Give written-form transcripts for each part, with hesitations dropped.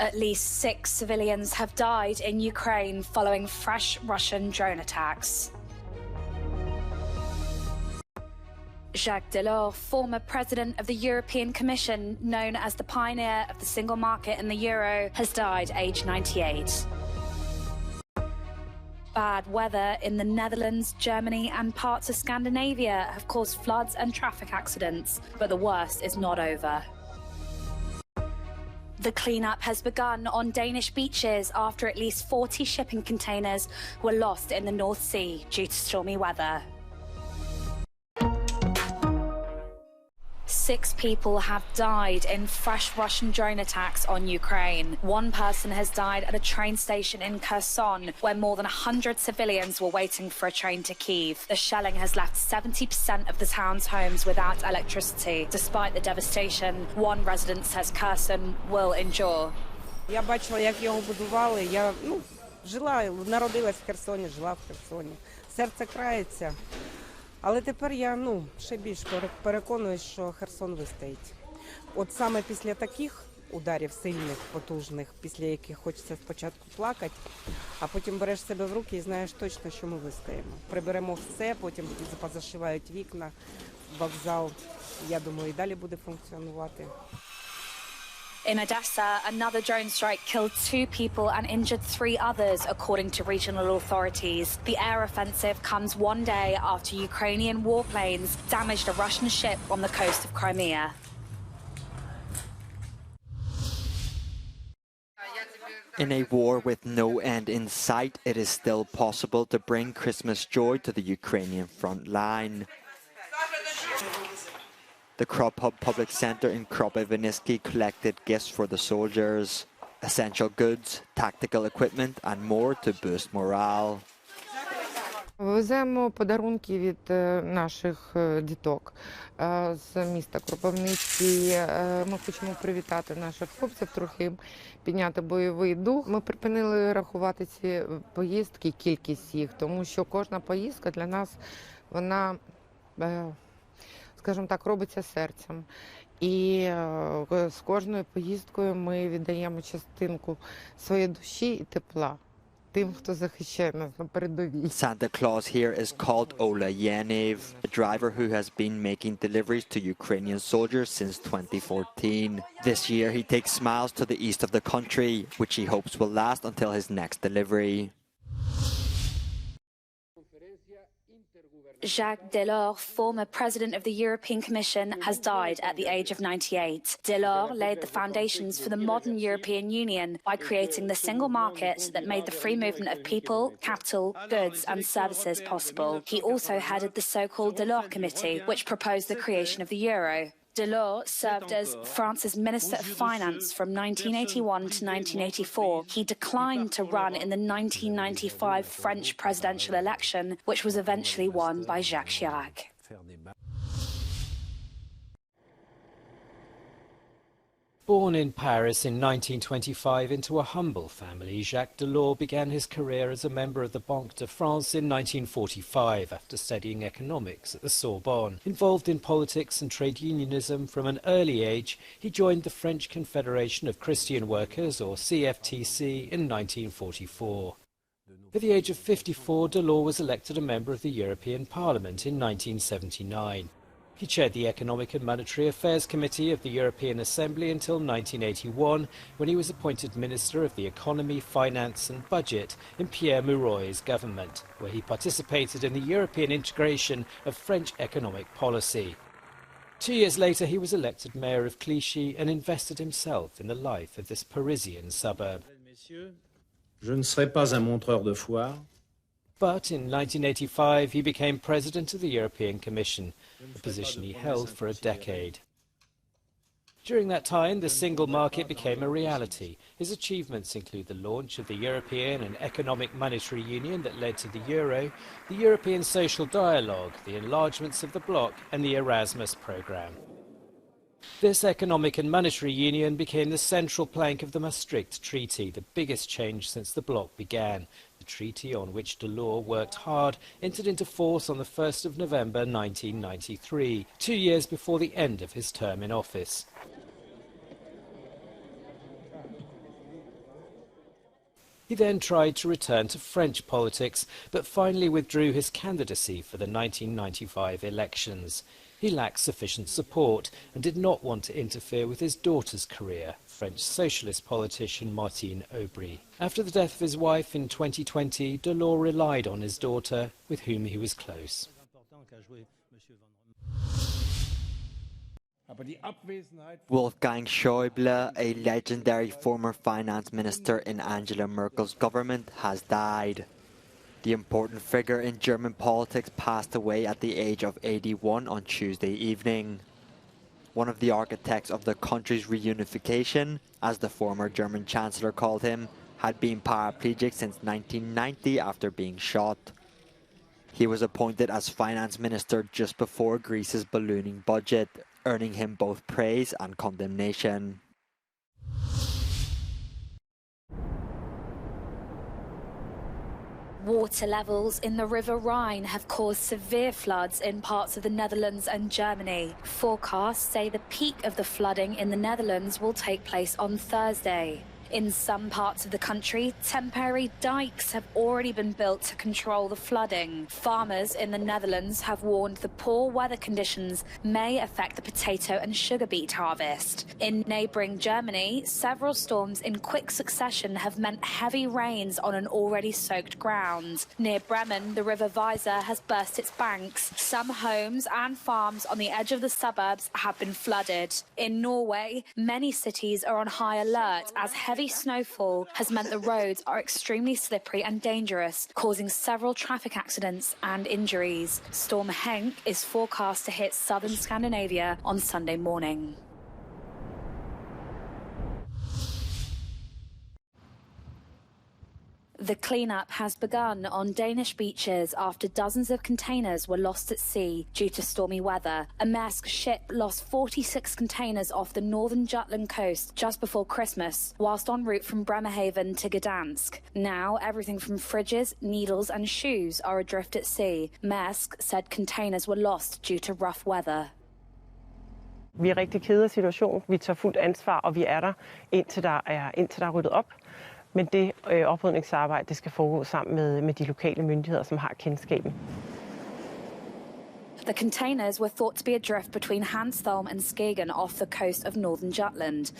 At least 6 civilians have died in Ukraine following fresh Russian drone attacks. Jacques Delors, former president of the European Commission, known as the pioneer of the single market and the euro, has died aged 98. Bad weather in the Netherlands, Germany and parts of Scandinavia have caused floods and traffic accidents, but the worst is not over. The cleanup has begun on Danish beaches after at least 40 shipping containers were lost in the North Sea due to stormy weather. 6 people have died in fresh Russian drone attacks on Ukraine. 1 person has died at a train station in Kherson, where more than 100 civilians were waiting for a train to Kyiv. The shelling has left 70% of the town's homes without electricity. Despite the devastation, one resident says Kherson will endure. Я бачила, як його будували. Я народилась в Херсоні, жила в Херсоні. Серце крається. Але тепер я, ще більш переконуюсь, що Херсон вистоїть. От саме після таких ударів сильних, потужних, після яких хочеться спочатку плакати, а потім береш себе в руки і знаєш точно, що ми вистоїмо. Приберемо все, потім позашивають вікна, вокзал, я думаю, і далі буде функціонувати. In Odessa, another drone strike killed 2 people and injured 3 others, according to regional authorities. The air offensive comes one day after Ukrainian warplanes damaged a Russian ship on the coast of Crimea. In a war with no end in sight, it is still possible to bring Christmas joy to the Ukrainian front line. The Kropov Public Center in Kropyvnytsky collected gifts for the soldiers, essential goods, tactical equipment and more to boost morale. Веземо подарунки від наших діток з міста Кропивницький. Ми хочемо привітати наших хлопців, трохи їм підняти бойовий дух. Ми припинили рахувати ці поїздки, кількість їх, тому що кожна поїздка для нас, вона, скажімо так, робиться серцем. І з кожною поїздкою ми віддаємо частинку своєї душі і тепла тим, хто захищає нас на передовій. Santa Claus here is called Ola Yanev, a driver who has been making deliveries to Ukrainian soldiers since 2014. This year he takes smiles to the east of the country, which he hopes will last until his next delivery. Jacques Delors, former president of the European Commission, has died at the age of 98. Delors laid the foundations for the modern European Union by creating the single market that made the free movement of people, capital, goods and services possible. He also headed the so-called Delors Committee, which proposed the creation of the euro. Delors served as France's Minister of Finance from 1981 to 1984. He declined to run in the 1995 French presidential election, which was eventually won by Jacques Chirac. Born in Paris in 1925 into a humble family, Jacques Delors began his career as a member of the Banque de France in 1945 after studying economics at the Sorbonne. Involved in politics and trade unionism from an early age, he joined the French Confederation of Christian Workers, or CFTC, in 1944. At the age of 54, Delors was elected a member of the European Parliament in 1979. He chaired the Economic and Monetary Affairs Committee of the European Assembly until 1981, when he was appointed Minister of the Economy, Finance and Budget in Pierre Mauroy's government, where he participated in the European integration of French economic policy. 2 years later, he was elected Mayor of Clichy and invested himself in the life of this Parisian suburb. Je ne serai pas un montreur de foire. But in 1985, he became president of the European Commission, a position he held for a decade. During that time, the single market became a reality. His achievements include the launch of the European and Economic Monetary Union that led to the euro, the European Social Dialogue, the enlargements of the bloc, and the Erasmus programme. This economic and monetary union became the central plank of the Maastricht Treaty, the biggest change since the bloc began. The treaty, on which Delors worked hard, entered into force on the 1st of November 1993, 2 years before the end of his term in office. He then tried to return to French politics, but finally withdrew his candidacy for the 1995 elections. He lacked sufficient support and did not want to interfere with his daughter's career, French socialist politician Martine Aubry. After the death of his wife in 2020, Delors relied on his daughter, with whom he was close. Wolfgang Schäuble, a legendary former finance minister in Angela Merkel's government, has died. The important figure in German politics passed away at the age of 81 on Tuesday evening. One of the architects of the country's reunification, as the former German Chancellor called him, had been paraplegic since 1990 after being shot. He was appointed as finance minister just before Greece's ballooning budget, earning him both praise and condemnation. Water levels in the River Rhine have caused severe floods in parts of the Netherlands and Germany. Forecasts say the peak of the flooding in the Netherlands will take place on Thursday. In some parts of the country, temporary dikes have already been built to control the flooding. Farmers in the Netherlands have warned the poor weather conditions may affect the potato and sugar beet harvest. In neighbouring Germany, several storms in quick succession have meant heavy rains on an already soaked ground. Near Bremen, the River Weser has burst its banks. Some homes and farms on the edge of the suburbs have been flooded. In Norway, many cities are on high alert as heavy snowfall has meant the roads are extremely slippery and dangerous, causing several traffic accidents and injuries. Storm Henk is forecast to hit southern Scandinavia on Sunday morning. The cleanup has begun on Danish beaches after dozens of containers were lost at sea due to stormy weather. A Maersk ship lost 46 containers off the northern Jutland coast just before Christmas, whilst en route from Bremerhaven to Gdansk. Now, everything from fridges, needles and shoes are adrift at sea. Maersk said containers were lost due to rough weather. Vi er rigtig kede af situationen. Vi tager fuldt ansvar, og vi er der, indtil der er ryddet op. Men det oprydningsarbejde, det skal foregå sammen med de lokale myndigheder, som har kendskaben. The containers were thought to be adrift between Hanstholm and Skagen off the coast of northern Jutland.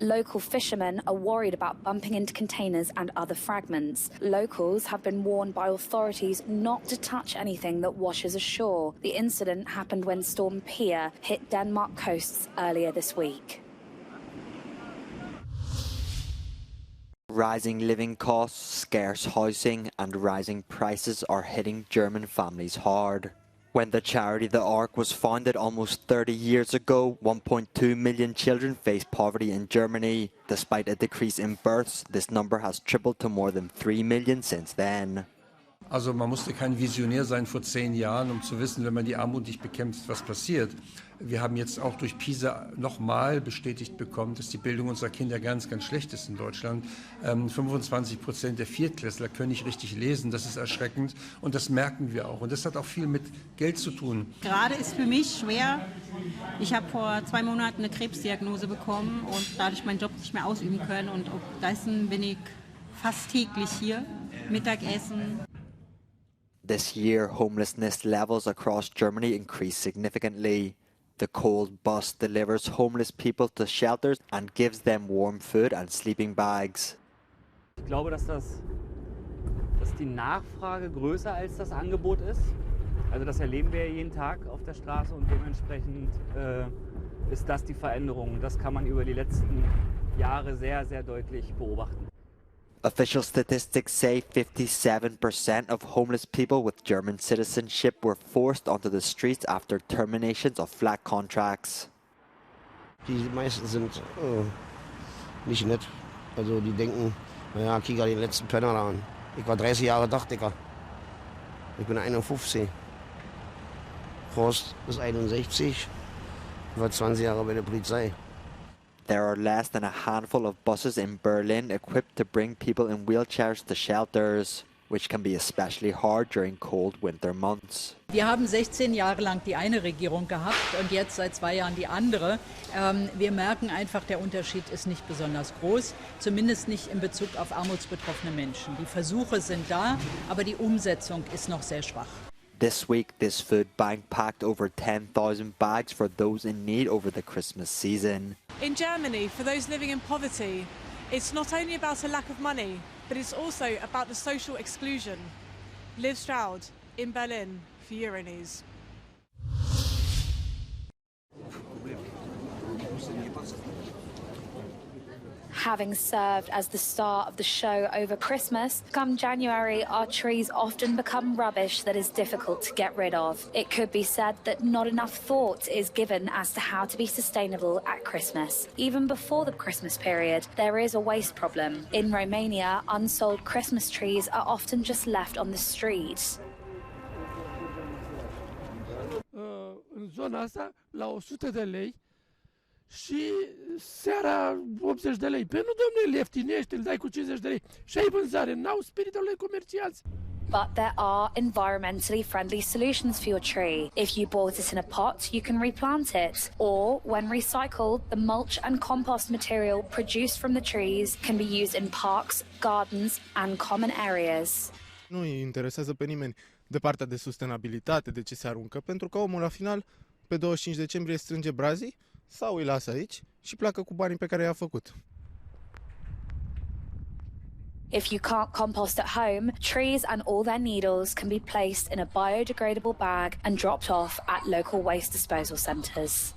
Local fishermen are worried about bumping into containers and other fragments. Locals have been warned by authorities not to touch anything that washes ashore. The incident happened when Storm Pia hit Denmark coasts earlier this week. Rising living costs, scarce housing and rising prices are hitting German families hard. When the charity The Ark was founded almost 30 years ago, 1.2 million children faced poverty in Germany. Despite a decrease in births, this number has tripled to more than 3 million since then. Also man musste kein Visionär sein vor 10 Jahren, um zu wissen, wenn man die Armut nicht bekämpft, was passiert. Wir haben jetzt auch durch PISA nochmal bestätigt bekommen, dass die Bildung unserer Kinder ganz, ganz schlecht ist in Deutschland. 25% der Viertklässler können nicht richtig lesen, das ist erschreckend und das merken wir auch. Und das hat auch viel mit Geld zu tun. Gerade ist für mich schwer. Ich habe vor 2 Monaten eine Krebsdiagnose bekommen und dadurch meinen Job nicht mehr ausüben können. Und dessen bin ich fast täglich hier, Mittagessen. This year, homelessness levels across Germany increased significantly. The cold bus delivers homeless people to shelters and gives them warm food and sleeping bags. Ich glaube, dass die Nachfrage größer als das Angebot ist. Also das erleben wir ja jeden Tag auf der Straße und dementsprechend ist das die Veränderung. Das kann man über die letzten Jahre sehr, sehr deutlich beobachten. Official statistics say 57% of homeless people with German citizenship were forced onto the streets after terminations of flat contracts. Die meisten sind nicht nett. Also die denken, naja, kick den letzten Penner da an. Ich war 30 Jahre Dachdecker. Ich bin 51. Horst ist 61. Ich war 20 Jahre bei der Polizei. There are less than a handful of buses in Berlin equipped to bring people in wheelchairs to shelters. which can be especially hard during cold winter months. Wir haben 16 Jahre lang die eine Regierung gehabt und jetzt seit 2 Jahren die andere. Wir merken einfach, der Unterschied ist nicht besonders groß, zumindest nicht in Bezug auf armutsbetroffene Menschen. Die Versuche sind da, aber die Umsetzung ist noch sehr schwach. This week, this food bank packed over 10,000 bags for those in need over the Christmas season. In Germany, for those living in poverty, it's not only about a lack of money, but it's also about the social exclusion. Liv Stroud in Berlin for Euronews. Having served as the star of the show over Christmas, come January, our trees often become rubbish that is difficult to get rid of. It could be said that not enough thought is given as to how to be sustainable at Christmas. Even before the Christmas period, there is a waste problem. In Romania, unsold Christmas trees are often just left on the street. În zona asta, la 100 de lei, și seara 80 de lei. Pe nu, domnule, ieftinește, îl dai cu 50 de lei și ai vânzare. N-au spiritul lui comercianți. But there are environmentally friendly solutions for your tree. If you bought it in a pot, you can replant it. Or, when recycled, the mulch and compost material produced from the trees can be used in parks, gardens and common areas. Nu îi interesează pe nimeni de partea de sustenabilitate, de ce se aruncă, pentru că omul la final, pe 25 decembrie, strânge brazii sau îi lasă aici și pleacă cu banii pe care i-a făcut. If you can't compost at home, trees and all their needles can be placed in a biodegradable bag and dropped off at local waste disposal centres.